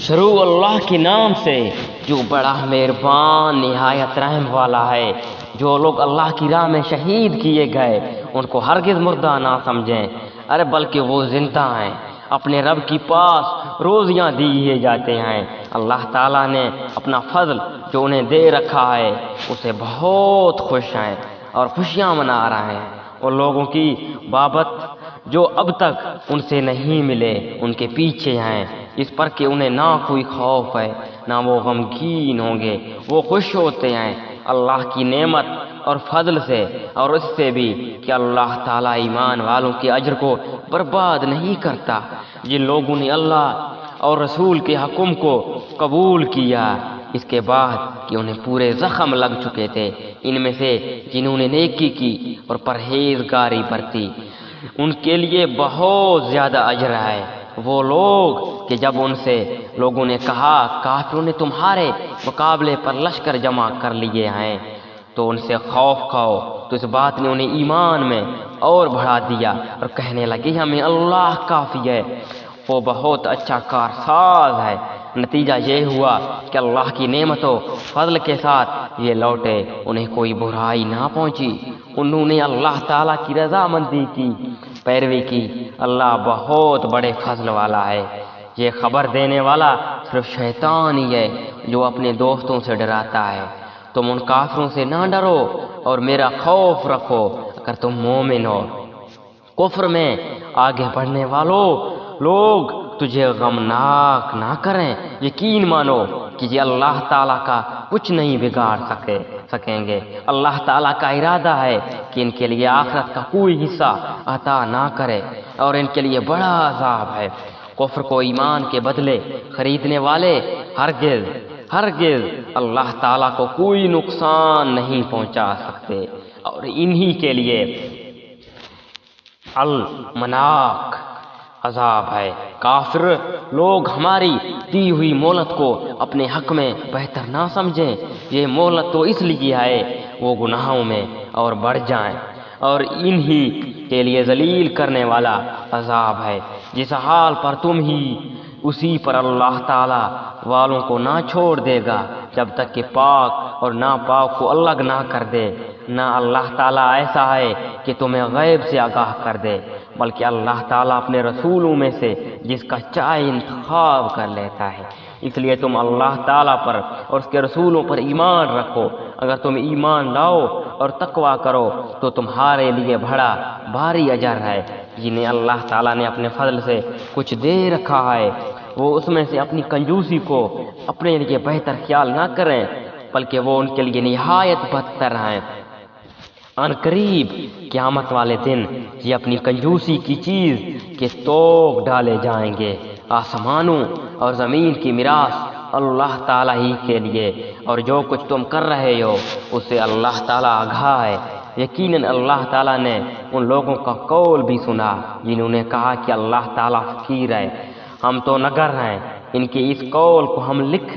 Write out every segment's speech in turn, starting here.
شروع اللہ کے نام سے جو بڑا مہربان نہایت رحم والا ہے۔ جو لوگ اللہ کی راہ میں شہید کیے گئے ان کو ہرگز مردہ نہ سمجھیں، ارے بلکہ وہ زندہ ہیں، اپنے رب کی پاس روزیاں دیے جاتے ہیں۔ اللہ تعالیٰ نے اپنا فضل جو انہیں دے رکھا ہے اسے بہت خوش ہیں اور خوشیاں منا رہے ہیں۔ ان لوگوں کی بابت جو اب تک ان سے نہیں ملے ان کے پیچھے ہیں، اس پر کہ انہیں نہ کوئی خوف ہے نہ وہ غمگین ہوں گے، وہ خوش ہوتے ہیں اللہ کی نعمت اور فضل سے، اور اس سے بھی کہ اللہ تعالیٰ ایمان والوں کے اجر کو برباد نہیں کرتا۔ جن لوگوں نے اللہ اور رسول کے حکم کو قبول کیا اس کے بعد کہ انہیں پورے زخم لگ چکے تھے، ان میں سے جنہوں نے نیکی کی اور پرہیزگاری برتی ان کے لیے بہت زیادہ اجر ہے۔ وہ لوگ کہ جب ان سے لوگوں نے کہا کافروں نے تمہارے مقابلے پر لشکر جمع کر لیے ہیں تو ان سے خوف کھاؤ، تو اس بات نے انہیں ایمان میں اور بڑھا دیا اور کہنے لگے ہمیں اللہ کافی ہے، وہ بہت اچھا کارساز ہے۔ نتیجہ یہ ہوا کہ اللہ کی نعمت و فضل کے ساتھ یہ لوٹے، انہیں کوئی برائی نہ پہنچی، انہوں نے اللہ تعالیٰ کی رضامندی کی پیروی کی۔ اللہ بہت بڑے فضل والا ہے۔ یہ خبر دینے والا صرف شیطان ہی ہے جو اپنے دوستوں سے ڈراتا ہے۔ تم ان کافروں سے نہ ڈرو اور میرا خوف رکھو اگر تم مومن ہو۔ کفر میں آگے بڑھنے والوں لوگ تجھے غمناک نہ کریں، یقین مانو کہ یہ اللہ تعالیٰ کا کچھ نہیں بگاڑ سکیں گے۔ اللہ تعالیٰ کا ارادہ ہے کہ ان کے لیے آخرت کا کوئی حصہ عطا نہ کرے اور ان کے لیے بڑا عذاب ہے۔ کفر کو ایمان کے بدلے خریدنے والے ہرگز اللہ تعالیٰ کو کوئی نقصان نہیں پہنچا سکتے، اور انہی کے لیے المناک عذاب ہے۔ کافر لوگ ہماری دی ہوئی مہلت کو اپنے حق میں بہتر نہ سمجھیں، یہ مہلت تو اس لیے ہے وہ گناہوں میں اور بڑھ جائیں، اور انہی کے لیے ذلیل کرنے والا عذاب ہے۔ جس حال پر تم ہی اسی پر اللہ تعالیٰ والوں کو نہ چھوڑ دے گا جب تک کہ پاک اور ناپاک کو الگ نہ کر دے۔ نہ اللہ تعالیٰ ایسا ہے کہ تمہیں غیب سے آگاہ کر دے، بلکہ اللہ تعالیٰ اپنے رسولوں میں سے جس کا چاہے انتخاب کر لیتا ہے۔ اس لیے تم اللہ تعالیٰ پر اور اس کے رسولوں پر ایمان رکھو۔ اگر تم ایمان لاؤ اور تقوی کرو تو تمہارے لیے بڑا بھاری اجر ہے۔ جنہیں اللہ تعالیٰ نے اپنے فضل سے کچھ دے رکھا ہے وہ اس میں سے اپنی کنجوسی کو اپنے لیے بہتر خیال نہ کریں، بلکہ وہ ان کے لیے نہایت بدتر ہیں۔ ان قریب قیامت والے دن یہ اپنی کنجوسی کی چیز کے توق ڈالے جائیں گے۔ آسمانوں اور زمین کی میراث اللہ تعالیٰ ہی کے لیے، اور جو کچھ تم کر رہے ہو اسے اللہ تعالیٰ آگاہ ہے۔ یقیناً اللہ تعالیٰ نے ان لوگوں کا قول بھی سنا جنہوں نے کہا کہ اللہ تعالیٰ فقیر ہے، ہم تو نگر ہیں۔ ان کے اس قول کو ہم لکھ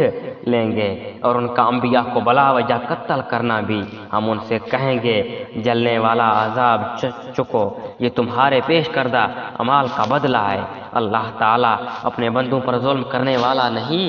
لیں گے، اور ان کا انبیاء کو بلا وجہ قتل کرنا بھی ہم ان سے کہیں گے جلنے والا عذاب چکو، یہ تمہارے پیش کردہ اعمال کا بدلہ ہے۔ اللہ تعالیٰ اپنے بندوں پر ظلم کرنے والا نہیں۔